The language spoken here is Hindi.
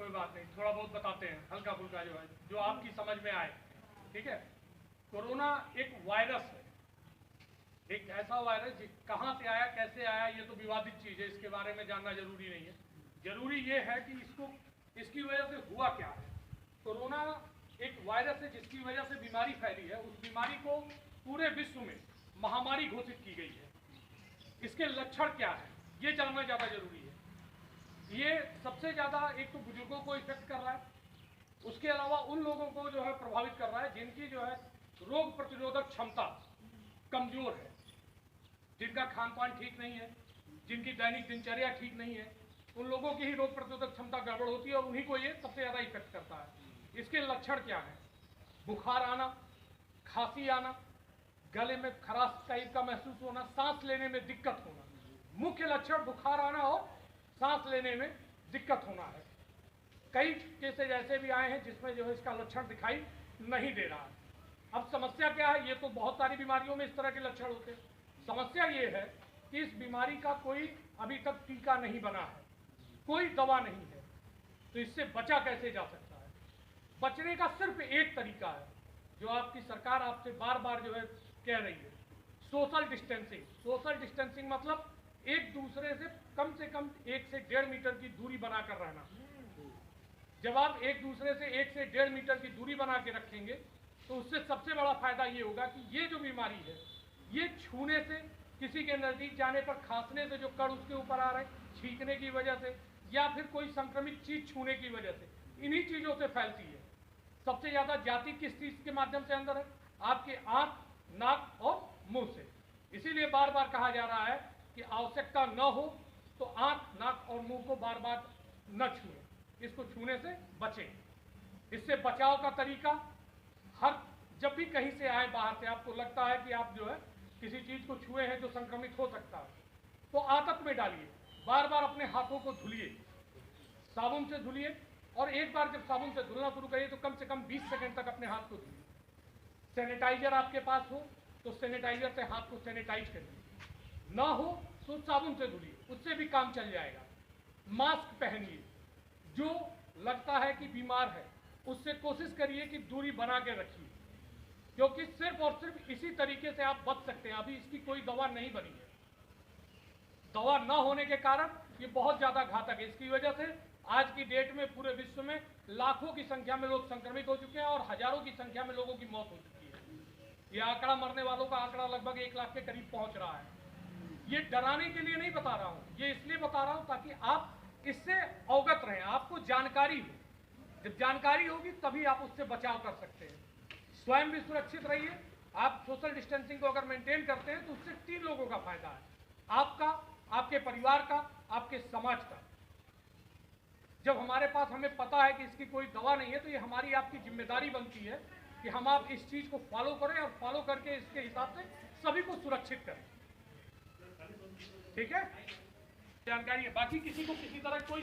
कोई बात नहीं, थोड़ा बहुत बताते हैं, हल्का फुल्का जो है, जो आपकी समझ में आए। ठीक है, कोरोना एक वायरस है, एक ऐसा वायरस कहाँ से आया, कैसे आया, ये तो विवादित चीज़ है, इसके बारे में जानना जरूरी नहीं है। जरूरी ये है कि इसकी वजह से हुआ क्या है। कोरोना एक वायरस है जिसकी वजह से बीमारी फैली है। उस बीमारी को पूरे विश्व में महामारी घोषित की गई है। इसके लक्षण क्या है, ये जानना ज़्यादा जरूरी है। ये सबसे ज़्यादा एक तो बुजुर्गों को इफेक्ट कर रहा है, उसके अलावा उन लोगों को जो है प्रभावित कर रहा है जिनकी जो है रोग प्रतिरोधक क्षमता कमजोर है, जिनका खान पान ठीक नहीं है, जिनकी दैनिक दिनचर्या ठीक नहीं है, उन लोगों की ही रोग प्रतिरोधक क्षमता गड़बड़ होती है और उन्हीं को ये सबसे ज़्यादा इफेक्ट करता है। इसके लक्षण क्या है? बुखार आना, खांसी आना, गले में खराश टाइप का महसूस होना, सांस लेने में दिक्कत होना। मुख्य लक्षण बुखार आना और सांस लेने में दिक्कत होना है। कई केसेज ऐसे भी आए हैं जिसमें जो है इसका लक्षण दिखाई नहीं दे रहा है। अब समस्या क्या है? ये तो बहुत सारी बीमारियों में इस तरह के लक्षण होते हैं। समस्या ये है कि इस बीमारी का कोई अभी तक टीका नहीं बना है, कोई दवा नहीं है। तो इससे बचा कैसे जा सकता है? बचने का सिर्फ एक तरीका है जो आपकी सरकार आपसे बार बार जो है कह रही है, सोशल डिस्टेंसिंग। सोशल डिस्टेंसिंग मतलब एक दूसरे से कम 1 से 1.5 मीटर की दूरी बनाकर रहना। जब आप एक दूसरे से 1 से 1.5 मीटर की दूरी बना के रखेंगे तो उससे सबसे बड़ा फायदा ये होगा कि ये जो बीमारी है, ये छूने से, किसी के नज़दीक जाने पर खांसने से जो कण उसके ऊपर आ रहे हैं, छींकने की वजह से, या फिर कोई संक्रमित चीज छूने की वजह से, इन्हीं चीज़ों से फैलती है। सबसे ज़्यादा जाति किस चीज़ के माध्यम से अंदर है? आपके आँख, नाक और मुंह से। इसीलिए बार बार कहा जा रहा है कि आवश्यकता न हो तो आँख, नाक और मुंह को बार बार न छुएं, इसको छूने से बचें। इससे बचाव का तरीका, जब भी कहीं से आए बाहर से, आपको लगता है कि आप जो है किसी चीज़ को छुए हैं जो संक्रमित हो सकता है, तो आदत में डालिए, बार बार अपने हाथों को धुलिए, साबुन से धुलिए, और एक बार जब साबुन से धुलना शुरू करिए तो कम से कम 20 सेकंड तक अपने हाथ को धुलिए। सैनिटाइजर आपके पास हो तो सैनिटाइजर से हाथ को सैनिटाइज करिए, ना हो तो साबुन से धुलिए, उससे भी काम चल जाएगा। मास्क पहनिए, जो लगता है कि बीमार है उससे कोशिश करिए कि दूरी बना के रखिए, क्योंकि सिर्फ और सिर्फ इसी तरीके से आप बच सकते हैं। अभी इसकी कोई दवा नहीं बनी है। दवा न होने के कारण ये बहुत ज़्यादा घातक है। इसकी वजह से आज की डेट में पूरे विश्व में लाखों की संख्या में लोग संक्रमित हो चुके हैं और हजारों की संख्या में लोगों की मौत हो चुकी है। ये आंकड़ा, मरने वालों का आंकड़ा लगभग 1 लाख के करीब पहुंच रहा है। ये डराने के लिए नहीं बता रहा हूँ, ये इसलिए बता रहा हूँ ताकि आप इससे अवगत रहें, आपको जानकारी हो। जब जानकारी होगी तभी आप उससे बचाव कर सकते हैं। स्वयं भी सुरक्षित रहिए। आप सोशल डिस्टेंसिंग को अगर मेंटेन करते हैं तो उससे 3 लोगों का फायदा है, आपका, आपके परिवार का, आपके समाज का। जब हमारे पास, हमें पता है कि इसकी कोई दवा नहीं है, तो ये हमारी आपकी जिम्मेदारी बनती है कि हम आप इस चीज़ को फॉलो करें और फॉलो करके इसके हिसाब से सभी को सुरक्षित करें। ठीक है, जानकारी है। बाकी किसी को किसी तरह कोई